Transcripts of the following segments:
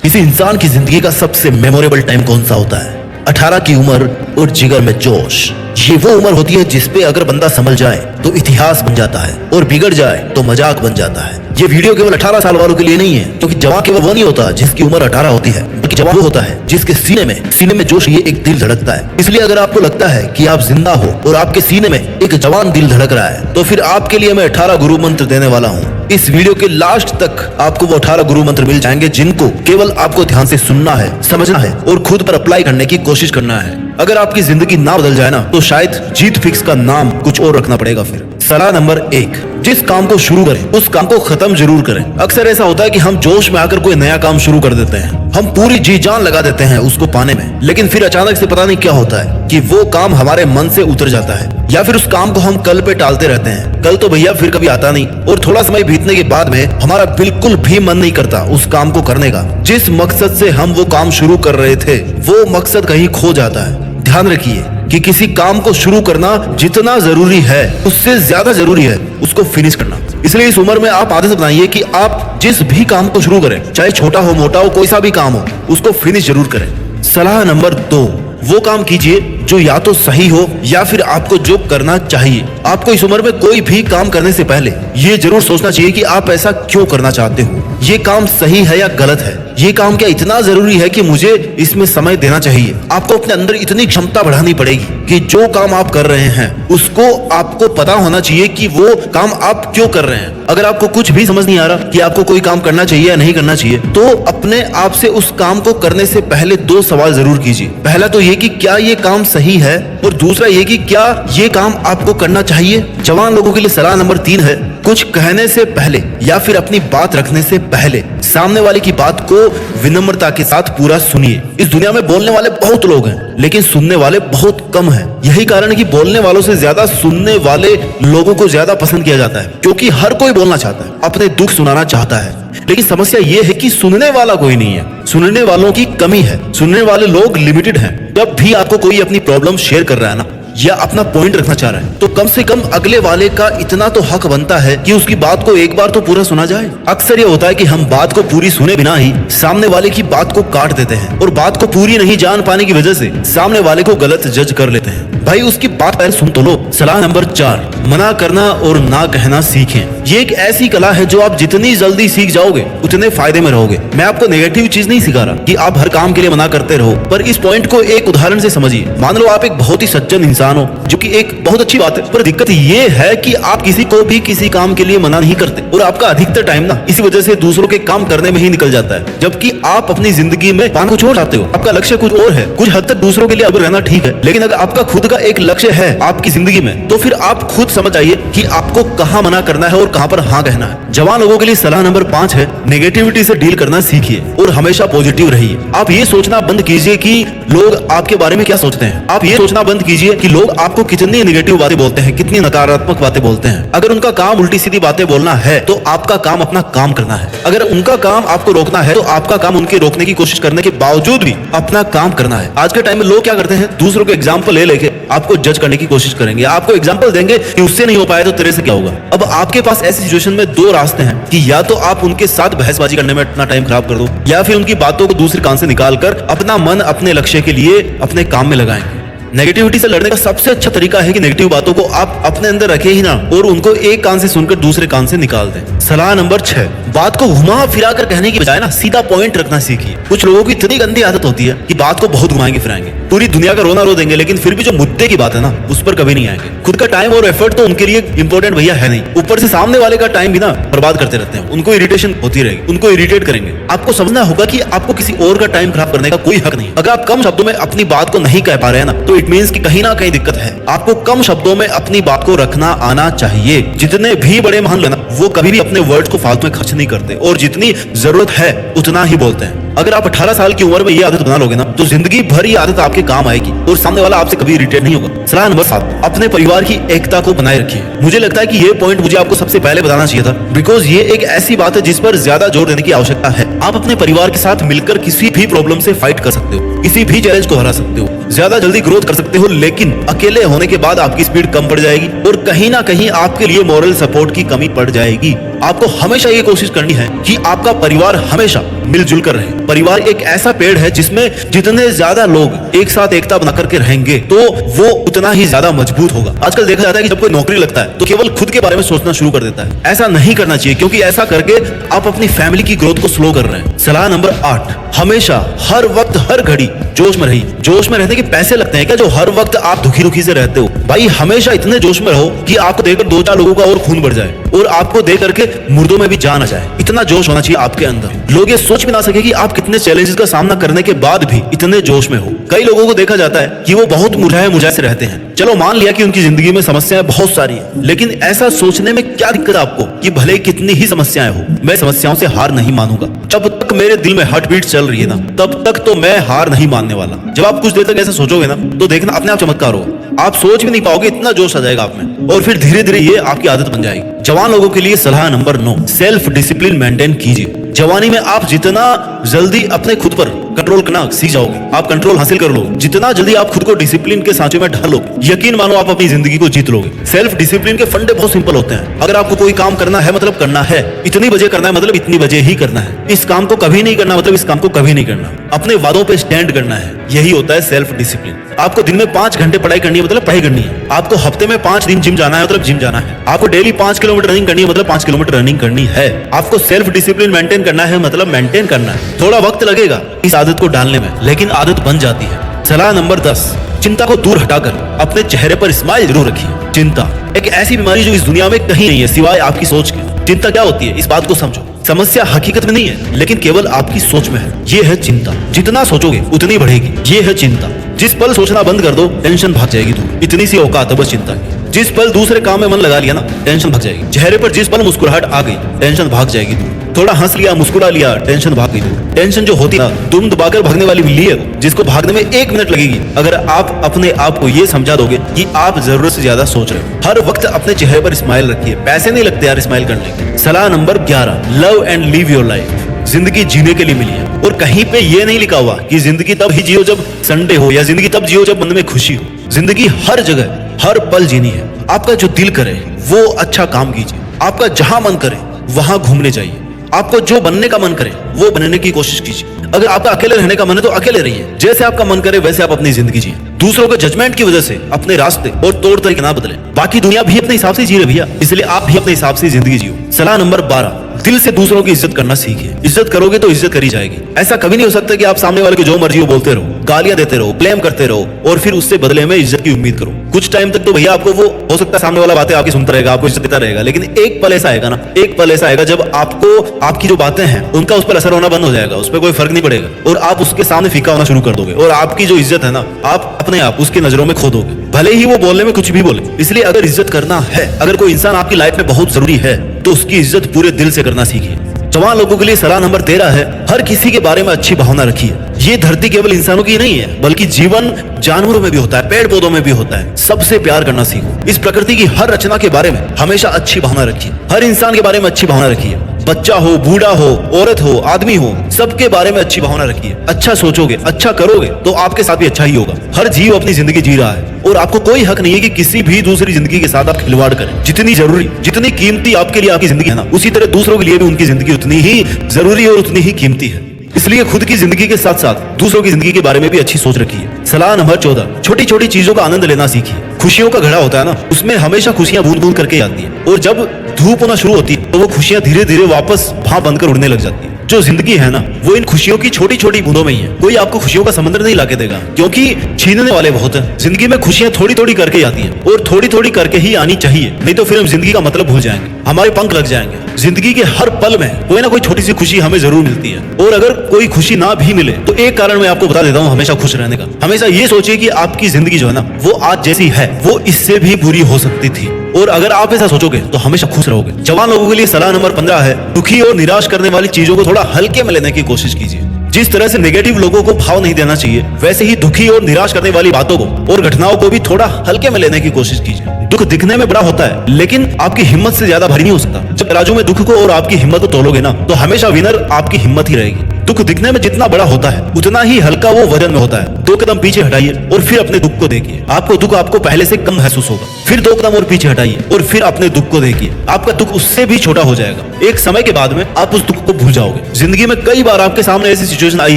किसी इंसान की जिंदगी का सबसे मेमोरेबल टाइम कौन सा होता है? 18 की उम्र और जिगर में जोश। ये वो उम्र होती है जिसपे अगर बंदा संभल जाए तो इतिहास बन जाता है और बिगड़ जाए तो मजाक बन जाता है। ये वीडियो केवल 18 साल वालों के लिए नहीं है, क्योंकि जवान केवल वो नहीं होता जिसकी उम्र 18 होती है, बल्कि जवान वो होता है जिसके सीने में जोश, ये एक दिल धड़कता है। इसलिए अगर आपको लगता है कि आप जिंदा हो और आपके सीने में एक जवान दिल धड़क रहा है, तो फिर आपके लिए मैं 18 गुरु मंत्र देने वाला हूँ। इस वीडियो के लास्ट तक आपको वो 18 गुरु मंत्र मिल जाएंगे जिनको केवल आपको ध्यान से सुनना है, समझना है और खुद पर अप्लाई करने की कोशिश करना है। अगर आपकी जिंदगी ना बदल जाए ना, तो शायद जीत फिक्स का नाम कुछ और रखना पड़ेगा। फिर सलाह नंबर 1, जिस काम को शुरू करें उस काम को खत्म जरूर करें। अक्सर ऐसा होता है कि हम जोश में आकर कोई नया काम शुरू कर देते हैं, हम पूरी जी जान लगा देते हैं उसको पाने में, लेकिन फिर अचानक से पता नहीं क्या होता है कि वो काम हमारे मन से उतर जाता है, या फिर उस काम को हम कल पे टालते रहते हैं। कल तो भैया फिर कभी आता नहीं, और थोड़ा समय बीतने के बाद में हमारा बिल्कुल भी मन नहीं करता उस काम को करने का। जिस मकसद से हम वो काम शुरू कर रहे थे, वो मकसद कहीं खो जाता है। ध्यान रखिए कि किसी काम को शुरू करना जितना जरूरी है उससे ज्यादा जरूरी है उसको फिनिश करना। इसलिए इस उम्र में आप आदत बनाइए कि आप जिस भी काम को शुरू करें, चाहे छोटा हो मोटा हो, कोई सा भी काम हो, उसको फिनिश जरूर करें। सलाह नंबर 2, वो काम कीजिए जो या तो सही हो या फिर आपको जो करना चाहिए। आपको इस उम्र में कोई भी काम करने से पहले ये जरूर सोचना चाहिए कि आप ऐसा क्यों करना चाहते हो, ये काम सही है या गलत है, ये काम क्या इतना जरूरी है कि मुझे इसमें समय देना चाहिए। आपको अपने अंदर इतनी क्षमता बढ़ानी पड़ेगी कि जो काम आप कर रहे हैं उसको आपको पता होना चाहिए कि वो काम आप क्यों कर रहे हैं। अगर आपको कुछ भी समझ नहीं आ रहा कि आपको कोई काम करना चाहिए या नहीं करना चाहिए, तो अपने आप से उस काम को करने से पहले 2 सवाल जरूर कीजिए। पहला तो ये कि क्या ये काम सही है, और दूसरा ये कि क्या ये काम आपको करना चाहिए। जवान लोगों के लिए सलाह नंबर 3 है, कुछ कहने से पहले या फिर अपनी बात रखने से पहले सामने वाले की बात को विनम्रता के साथ पूरा सुनिए। इस दुनिया में बोलने वाले बहुत लोग हैं, लेकिन सुनने वाले बहुत कम हैं। यही कारण है कि बोलने वालों से ज्यादा सुनने वाले लोगों को ज्यादा पसंद किया जाता है, क्योंकि हर कोई बोलना चाहता है, अपने दुख सुनाना चाहता है। लेकिन समस्या ये है कि सुनने वाला कोई नहीं है, सुनने वालों की कमी है, सुनने वाले लोग लिमिटेड हैं। जब भी आपको कोई अपनी प्रॉब्लम शेयर कर रहा है ना, या अपना पॉइंट रखना चाह रहा है, तो कम से कम अगले वाले का इतना तो हक बनता है कि उसकी बात को एक बार तो पूरा सुना जाए। अक्सर ये होता है कि हम बात को पूरी सुने बिना ही सामने वाले की बात को काट देते हैं, और बात को पूरी नहीं जान पाने की वजह से सामने वाले को गलत जज कर लेते हैं। भाई उसकी बात पहले सुन तो लो। सलाह नंबर 4, मना करना और ना कहना सीखें। ये एक ऐसी कला है जो आप जितनी जल्दी सीख जाओगे उतने फायदे में रहोगे। मैं आपको नेगेटिव चीज नहीं सिखा रहा कि आप हर काम के लिए मना करते रहो, पर इस पॉइंट को एक उदाहरण से समझिए। मान लो आप एक बहुत ही सज्जन इंसान हो, जो कि एक बहुत अच्छी बात है, पर दिक्कत ये है कि आप किसी को भी किसी काम के लिए मना नहीं करते, और आपका अधिकतर टाइम ना इसी वजह से दूसरों के काम करने में ही निकल जाता है, जबकि आप अपनी जिंदगी में पान को छोड़ जाते हो। आपका लक्ष्य कुछ और है। कुछ हद तक दूसरों के लिए अब रहना ठीक है, लेकिन अगर आपका खुद का एक लक्ष्य है आपकी जिंदगी में, तो फिर आप खुद समझ आइए कि आपको कहाँ मना करना है और कहाँ पर हाँ कहना है। जवान लोगों के लिए सलाह नंबर 5 है, नेगेटिविटी से डील करना सीखिए और हमेशा पॉजिटिव रहिए। आप ये सोचना बंद कीजिए कि लोग आपके बारे में क्या सोचते हैं। आप ये सोचना बंद कीजिए कि लोग आपको कितनी नेगेटिव बातें बोलते हैं, कितनी नकारात्मक बातें बोलते हैं। अगर उनका काम उल्टी सीधी बातें बोलना है, तो आपका काम अपना काम करना है। अगर उनका काम आपको रोकना है, तो आपका काम उनके रोकने की कोशिश करने के बावजूद भी अपना काम करना है। आज के टाइम में लोग क्या करते हैं, दूसरों के एग्जाम्पल ले लेके आपको जज करने की कोशिश करेंगे, आपको एग्जाम्पल देंगे कि उससे नहीं हो पाया तो तेरे से क्या होगा। अब आपके पास ऐसी सिचुएशन में 2 रास्ते हैं कि या तो आप उनके साथ बहसबाजी करने में अपना टाइम खराब कर दो, या फिर उनकी बातों को दूसरे कान से निकालकर अपना मन अपने लक्ष्य के लिए अपने काम में लगाएंगे। नेगेटिविटी से लड़ने का सबसे अच्छा तरीका है कि नेगेटिव बातों को आप अपने अंदर रखे ही ना, और उनको एक कान से सुनकर दूसरे कान से निकाल दें। सलाह नंबर 6, बात को घुमा फिरा कर कहने की बजाय ना सीधा पॉइंट रखना सीखिए। कुछ लोगों की इतनी गंदी आदत होती है कि बात को बहुत घुमाएंगे फिराएंगे, पूरी दुनिया का रोना रो देंगे, लेकिन फिर भी जो मुद्दे की बात है ना, उस पर कभी नहीं आएंगे। खुद का टाइम और एफर्ट तो उनके लिए इंपॉर्टेंट भैया है नहीं, ऊपर से सामने वाले का टाइम भी ना बर्बाद करते रहते हैं। उनको इरिटेशन होती रहेगी, उनको इरिटेट करेंगे। आपको समझना होगा कि आपको किसी और का टाइम खराब करने का कोई हक नहीं। अगर आप कम शब्दों में अपनी बात को नहीं कह पा रहे हैं ना, तो इट मींस कि कहीं ना कहीं दिक्कत है। आपको कम शब्दों में अपनी बात को रखना आना चाहिए। जितने भी बड़े महान लोग हैं, वो कभी भी अपने वर्ड्स को फालतू में खर्च नहीं करते, और जितनी जरूरत है उतना ही बोलते हैं। अगर आप 18 साल की उम्र में ये आदत बना लोगे ना, तो जिंदगी भर ये आदत आपके काम आएगी, और सामने वाला आपसे कभी इरिटेट नहीं होगा। सलाह नंबर 7, अपने परिवार की एकता को बनाए रखिए। मुझे लगता है कि ये पॉइंट मुझे आपको सबसे पहले बताना चाहिए था, बिकॉज ये एक ऐसी बात है जिस पर ज्यादा जोर देने की आवश्यकता है। आप अपने परिवार के साथ मिलकर किसी भी प्रॉब्लम से फाइट कर सकते हो, किसी भी चैलेंज को हरा सकते हो, ज्यादा जल्दी ग्रोथ कर सकते हो, लेकिन अकेले होने के बाद आपकी स्पीड कम पड़ जाएगी, और कहीं ना कहीं आपके लिए मॉरल सपोर्ट की कमी पड़ जाएगी। आपको हमेशा ये कोशिश करनी है कि आपका परिवार हमेशा मिलजुल कर रहें। परिवार एक ऐसा पेड़ है जिसमें जितने ज्यादा लोग एक साथ एकता बना करके रहेंगे तो वो उतना ही ज्यादा मजबूत होगा। आजकल देखा जाता है कि जब कोई नौकरी लगता है तो केवल खुद के बारे में सोचना शुरू कर देता है। ऐसा नहीं करना चाहिए, क्योंकि ऐसा करके आप अपनी फैमिली की ग्रोथ को स्लो कर रहे हैं। सलाह नंबर 8, हमेशा हर वक्त हर घड़ी जोश में रहिए। जोश में रहने के पैसे लगते हैं क्या जो हर वक्त आप दुखी दुखी से रहते हो? भाई हमेशा इतने जोश में रहो कि आपको देखकर 2-4 लोगों का और खून बढ़ जाए और आपको देख करके मुर्दों में भी जान आ जाए। इतना जोश होना चाहिए आपके अंदर, लोग ये सोच भी ना सके कि आप कितने चैलेंजेस का सामना करने के बाद भी इतने जोश में हो। कई लोगों को देखा जाता है कि वो बहुत मुरझाए से रहते हैं। चलो मान लिया कि उनकी जिंदगी में समस्याएं बहुत सारी है, लेकिन ऐसा सोचने में क्या दिक्कत है आपको कि भले कितनी ही समस्याएं हो, मैं समस्याओं से हार नहीं मानूंगा। जब तक मेरे दिल में हार्ट बीट चल रही है ना, तब तक तो मैं हार नहीं मानने वाला। जब आप कुछ देर तक ऐसा सोचोगे ना, तो देखना अपने आप चमत्कार होगा। आप सोच भी नहीं पाओगे, इतना जोश आ जाएगा आप में, और फिर धीरे धीरे ये आपकी आदत बन जाएगी। जवान लोगों के लिए सलाह नंबर 9, सेल्फ डिसिप्लिन मेंटेन कीजिए। जवानी में आप जितना जल्दी अपने खुद पर कंट्रोल करना सीख जाओगे, आप कंट्रोल हासिल कर लोगे, जितना जल्दी आप खुद को डिसिप्लिन के सांचे में ढाल लोगे, यकीन मानो आप अपनी जिंदगी को जीत लोगे। सेल्फ डिसिप्लिन के फंडे बहुत सिंपल होते हैं। अगर आपको कोई काम करना है मतलब करना है, इतनी बजे करना है मतलब इतनी बजे ही करना है, इस काम को कभी नहीं करना मतलब इस काम को कभी नहीं करना, अपने वादों पे स्टैंड करना है, यही होता है सेल्फ डिसिप्लिन। आपको दिन में 5 घंटे पढ़ाई करनी है मतलब पढ़ाई करनी है, आपको हफ्ते में 5 दिन जिम जाना है मतलब जिम जाना है, आपको डेली 5 किलोमीटर रनिंग करनी है मतलब 5 किलोमीटर रनिंग करनी है। आपको सेल्फ डिसिप्लिन मेंटेन करना है मतलब मेंटेन करना है। थोड़ा वक्त लगेगा इस आदत को डालने में, लेकिन आदत बन जाती है। सलाह नंबर 10, चिंता को दूर हटाकर अपने चेहरे पर स्माइल जरूर रखिए। चिंता एक ऐसी बीमारी जो इस दुनिया में कहीं नहीं है सिवाय आपकी सोच के। चिंता क्या होती है इस बात को समझो। समस्या हकीकत में नहीं है, लेकिन केवल आपकी सोच में है। ये है चिंता। जितना सोचोगे उतनी बढ़ेगी, ये है चिंता। जिस पल सोचना बंद कर दो टेंशन भाग जाएगी दूर, इतनी सी औकात है बस चिंता की। जिस पल दूसरे काम में मन लगा लिया ना, टेंशन भाग जाएगी। चेहरे पर जिस पल मुस्कुराहट आ गई, टेंशन भाग जाएगी दूर। थोड़ा हंस लिया, मुस्कुरा लिया, टेंशन भाग गई दूर। टेंशन जो होती है दुम दबाकर भागने वाली बिल्ली है, जिसको भागने में 1 मिनट लगेगी, अगर आप अपने आप को ये समझा दोगे कि आप जरूरत से ज्यादा सोच रहे हो। हर वक्त अपने चेहरे पर स्माइल रखिए, पैसे नहीं लगते यार स्माइल करने के। सलाह number 11, love and live your life. जिंदगी जीने के लिए मिली है, और कहीं पे ये नहीं लिखा हुआ कि जिंदगी तब ही जियो जब संडे हो, या जिंदगी तब जियो जब मन में खुशी हो। जिंदगी हर जगह हर पल जीनी है। आपका जो दिल करे वो अच्छा काम कीजिए, आपका जहां मन करे वहां घूमने जाइए, आपको जो बनने का मन करे वो बनने की कोशिश कीजिए। अगर आपका अकेले रहने का मन है तो अकेले रहिए, जैसे आपका मन करे वैसे आप अपनी जिंदगी जिए। दूसरों के जजमेंट की वजह से अपने रास्ते और तौर तरीके ना बदले। बाकी दुनिया भी अपने हिसाब से जी रही भैया, इसलिए आप भी अपने हिसाब से जिंदगी जियो। सलाह नंबर 12, दिल से दूसरों की इज्जत करना सीखिए। इज्जत करोगे तो इज्जत करी जाएगी। ऐसा कभी नहीं हो सकता कि आप सामने वाले को जो मर्जी हो बोलते रहो, गालियां देते रहो, ब्लेम करते रहो, और फिर उससे बदले में इज्जत की उम्मीद करो। कुछ टाइम तक तो भैया आपको वो हो सकता है सामने वाला बातें आपकी सुनता रहेगा, आपको इज्जत देता रहेगा, लेकिन एक पल ऐसा आएगा ना, एक पल ऐसा आएगा जब आपको आपकी जो बातें हैं उनका उस पर असर होना बंद हो जाएगा, उस पर कोई फर्क नहीं पड़ेगा, और आप उसके सामने फीका होना शुरू कर दोगे, और आपकी जो इज्जत है ना, आप अपने आप उसकी नजरों में खो दोगे, भले ही वो बोलने में कुछ भी बोले। इसलिए अगर इज्जत करना है, अगर कोई इंसान आपकी लाइफ में बहुत जरूरी है, तो उसकी इज्जत पूरे दिल से करना सीखिए। जवान लोगों के लिए सलाह नंबर 13 है, हर किसी के बारे में अच्छी भावना रखिए। ये धरती केवल इंसानों की नहीं है, बल्कि जीवन जानवरों में भी होता है, पेड़ पौधों में भी होता है। सबसे प्यार करना सीखो। इस प्रकृति की हर रचना के बारे में हमेशा अच्छी भावना रखिए। हर इंसान के बारे में अच्छी भावना रखिए। बच्चा हो, बूढ़ा हो, औरत हो, आदमी हो, सबके बारे में अच्छी भावना रखिए। अच्छा सोचोगे, अच्छा करोगे तो आपके साथ भी अच्छा ही होगा। हर जीव अपनी जिंदगी जी रहा है, और आपको कोई हक नहीं है कि किसी भी दूसरी जिंदगी के साथ आप खिलवाड़ करें। जितनी जरूरी, जितनी कीमती आपके लिए आपकी जिंदगी है ना, उसी तरह दूसरों के लिए भी उनकी जिंदगी उतनी ही जरूरी और उतनी ही कीमती है। इसलिए खुद की जिंदगी के साथ साथ दूसरों की जिंदगी के बारे में भी अच्छी सोच रखिए। सलाह नंबर 14, छोटी छोटी चीजों का आनंद लेना सीखिए। खुशियों का घड़ा होता है ना, उसमें हमेशा खुशियां बूंद बूंद करके आती है, और जब धूप होना शुरू होती है तो वो खुशियां धीरे धीरे वापस भाप बनकर उड़ने लग जाती है। जो जिंदगी है ना, वो इन खुशियों की छोटी छोटी बूंदों में ही है। कोई आपको खुशियों का समुद्र नहीं लाके देगा, क्योंकि छीनने वाले बहुत हैं। जिंदगी में खुशियां थोड़ी थोड़ी करके आती हैं, और थोड़ी थोड़ी करके ही आनी चाहिए, नहीं तो फिर हम जिंदगी का मतलब भूल जाएंगे, हमारे पंख लग जाएंगे। जिंदगी के हर पल में कोई ना कोई छोटी सी खुशी हमें जरूर मिलती है, और अगर कोई खुशी ना भी मिले तो एक कारण मैं आपको बता देता हूँ हमेशा खुश रहने का। हमेशा ये सोचिए कि आपकी जिंदगी जो है ना, वो आज जैसी है वो इससे भी बुरी हो सकती थी, और अगर आप ऐसा सोचोगे तो हमेशा खुश रहोगे। जवान लोगों के लिए सलाह नंबर 15 है, दुखी और निराश करने वाली चीजों को थोड़ा हल्के में लेने की कोशिश कीजिए। जिस तरह से नेगेटिव लोगों को भाव नहीं देना चाहिए, वैसे ही दुखी और निराश करने वाली बातों को और घटनाओं को भी थोड़ा हल्के में लेने की कोशिश कीजिए। दुख दिखने में बड़ा होता है, लेकिन आपकी हिम्मत से ज्यादा भारी नहीं हो सकता। जब तराजू में दुख को और आपकी हिम्मत को तोलोगे ना, तो हमेशा विनर आपकी हिम्मत ही रहेगी। दुख दिखने में जितना बड़ा होता है उतना ही हल्का वो वजन में होता है। 2 कदम पीछे हटाइए और फिर अपने दुख को देखिए, आपको दुख आपको पहले से कम महसूस होगा। फिर 2 कदम और पीछे हटाइए और फिर अपने दुख को देखिए, आपका दुख उससे भी छोटा हो जाएगा। एक समय के बाद में आप उस दुख को भूल जाओगे। जिंदगी में कई बार आपके सामने ऐसी सिचुएशन आई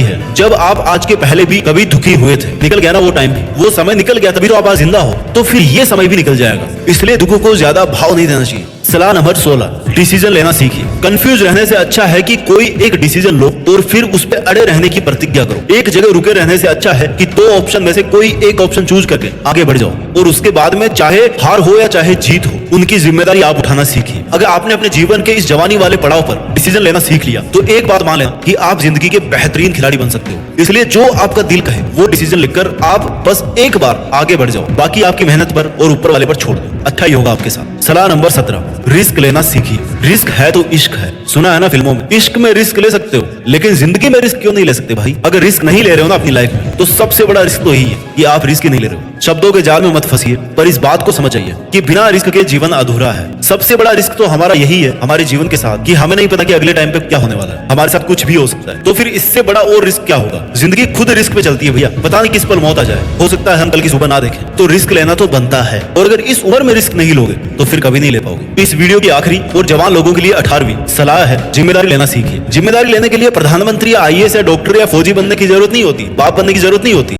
है जब आप आज के पहले भी कभी दुखी हुए थे, निकल गया ना वो टाइम भी, वो समय निकल गया, तभी तो आप आज जिंदा हो। तो फिर ये समय भी निकल जाएगा, इसलिए दुख को ज्यादा भाव नहीं देना चाहिए। सलाह नंबर 16, डिसीजन लेना सीखिए। कंफ्यूज रहने से अच्छा है कि कोई एक डिसीजन लो और फिर उस पे अड़े रहने की प्रतिज्ञा करो। एक जगह रुके रहने से अच्छा है कि 2 ऑप्शन में से कोई एक ऑप्शन चूज करके आगे बढ़ जाओ और उसके बाद में चाहे हार हो या चाहे जीत हो, उनकी जिम्मेदारी आप उठाना सीखिए। अगर आपने अपने जीवन के इस जवानी वाले पड़ाव पर डिसीजन लेना सीख लिया तो एक बात मान लेना कि आप जिंदगी के बेहतरीन खिलाड़ी बन सकते हो। इसलिए जो आपका दिल कहे वो डिसीजन लेकर आप बस एक बार आगे बढ़ जाओ, बाकी आपकी मेहनत पर और ऊपर वाले पर छोड़ दो, अच्छा ही होगा आपके साथ। सलाह नंबर 17, रिस्क लेना सीखिए। रिस्क है तो इश्क है, सुना है ना फिल्मों में, इश्क में रिस्क ले सकते हो लेकिन जिंदगी में रिस्क क्यों नहीं ले सकते भाई? अगर रिस्क नहीं ले रहे हो ना अपनी लाइफ में तो सबसे बड़ा रिस्क तो यही है कि आप रिस्क ही नहीं ले रहे हो। शब्दों के जाल में मत फंसिए, पर इस बात को समझ जाइए कि बिना रिस्क के जीवन अधूरा है। सबसे बड़ा रिस्क तो हमारा यही है हमारे जीवन के साथ कि हमें नहीं पता कि अगले टाइम पे क्या होने वाला है, हमारे साथ कुछ भी हो सकता है। तो फिर इससे बड़ा और रिस्क क्या होगा? जिंदगी खुद रिस्क पे चलती है भैया, पता नहीं किस पल मौत आ जाए, हो सकता है हम कल की सुबह ना देखें। तो रिस्क लेना तो बनता है, और अगर इस उम्र में रिस्क नहीं लोगे तो फिर कभी नहीं ले पाओगे। इस वीडियो की आखिरी और जवान लोगों के लिए 18वीं सलाह है, जिम्मेदारी लेना सीखिए। जिम्मेदारी लेने के लिए प्रधानमंत्री या IAS या डॉक्टर या फौजी बनने की जरूरत नहीं होती, बाप बनने की जरूरत नहीं होती।